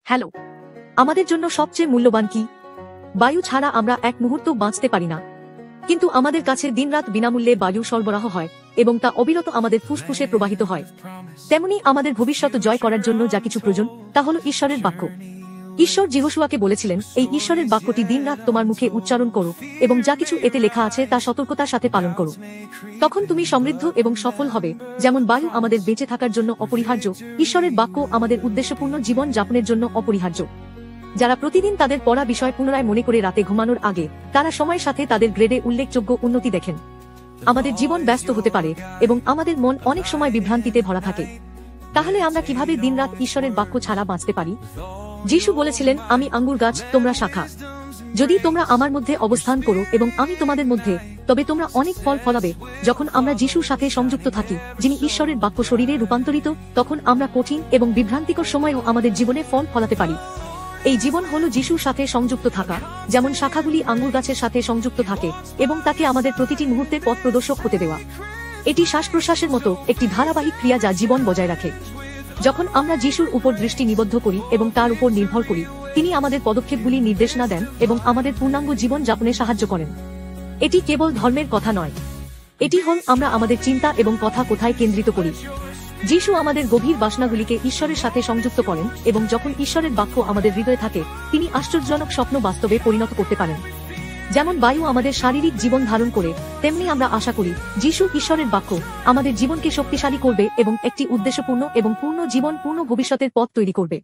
Hello, আমাদের জন্য সবচেয়ে মূল্যবান কি? বায়ু ছাড়া আমরা এক মুহূর্ত বাঁচতে পারি না, কিন্তু আমাদের কাছে দিনরাত বিনামূল্যে বায়ু সরবরাহ হয় এবং তা অবিরত আমাদের ফুসফুসে প্রবাহিত হয়। তেমনি আমাদের ভবিষ্যৎ জয় করার জন্য যা কিছু প্রয়োজন তা হল ঈশ্বরের বাক্য। ঈশ্বর যেহোশুয়াকে বলেছিলেন, এই ঈশ্বরের বাক্যটি দিনরাত তোমার মুখে উচ্চারণ করো এবং যা কিছু এতে লেখা আছে তা সতর্কতার সাথে পালন করো। তখন তুমি সমৃদ্ধ এবং সফল হবে। যেমন বায়ু আমাদের বেঁচে থাকার জন্য অপরিহার্য, ঈশ্বরের বাক্য আমাদের উদ্দেশ্যপূর্ণ জীবন যাপনের জন্য অপরিহার্য। যারা প্রতিদিন তাদের পড়া বিষয় পুনরায় মনে করে রাতে ঘুমানোর আগে তারা সময়ের সাথে তাদের গ্রেডে উল্লেখযোগ্য উন্নতি দেখেন। আমাদের জীবন ব্যস্ত হতে পারে এবং আমাদের মন অনেক সময় বিভ্রান্তিতে ভরা থাকে। তাহলে আমরা কিভাবে দিনরাত ঈশ্বরের বাক্য ছাড়া বাঁচতে পারি? যিশু বলেছিলেন, আমি আঙ্গুর গাছ, তোমরা শাখা। যদি তোমরা আমার মধ্যে অবস্থান করো এবং আমি তোমাদের মধ্যে, তবে তোমরা অনেক ফল ফলাবে। যখন আমরা যিশুর সাথে সংযুক্ত থাকি, যিনি ঈশ্বরের বাক্য শরীরে রূপান্তরিত, তখন আমরা কঠিন এবং বিভ্রান্তিকর সময়েও আমাদের জীবনে ফল ফলাতে পারি। এই জীবন হলো যিশুর সাথে সংযুক্ত থাকা, যেমন শাখাগুলি আঙ্গুর গাছের সাথে সংযুক্ত থাকে এবং তাকে আমাদের প্রতিটি মুহূর্তের পথ প্রদর্শক হতে দেওয়া। এটি শ্বাস প্রশ্বাসের মতো একটি ধারাবাহিক ক্রিয়া যা জীবন বজায় রাখে। যখন আমরা যিশুর উপর দৃষ্টি নিবদ্ধ করি এবং তার উপর নির্ভর করি, তিনি আমাদের পদক্ষেপগুলি নির্দেশনা দেন এবং আমাদের পূর্ণাঙ্গ জীবন যাপনে সাহায্য করেন। এটি কেবল ধর্মের কথা নয়, এটি হল আমরা আমাদের চিন্তা এবং কথা কোথায় কেন্দ্রিত করি। যিশু আমাদের গভীর বাসনাগুলিকে ঈশ্বরের সাথে সংযুক্ত করেন এবং যখন ঈশ্বরের বাক্য আমাদের হৃদয়ে থাকে, তিনি আশ্চর্যজনক স্বপ্ন বাস্তবে পরিণত করতে পারেন। যেমন বায়ু আমাদের শারীরিক জীবন ধারণ করে, তেমনি আমরা আশা করি যিশু ঈশ্বরের বাক্য আমাদের জীবনকে শক্তিশালী করবে এবং একটি উদ্দেশ্যপূর্ণ এবং পূর্ণ জীবন, পূর্ণ ভবিষ্যতের পথ তৈরি করবে।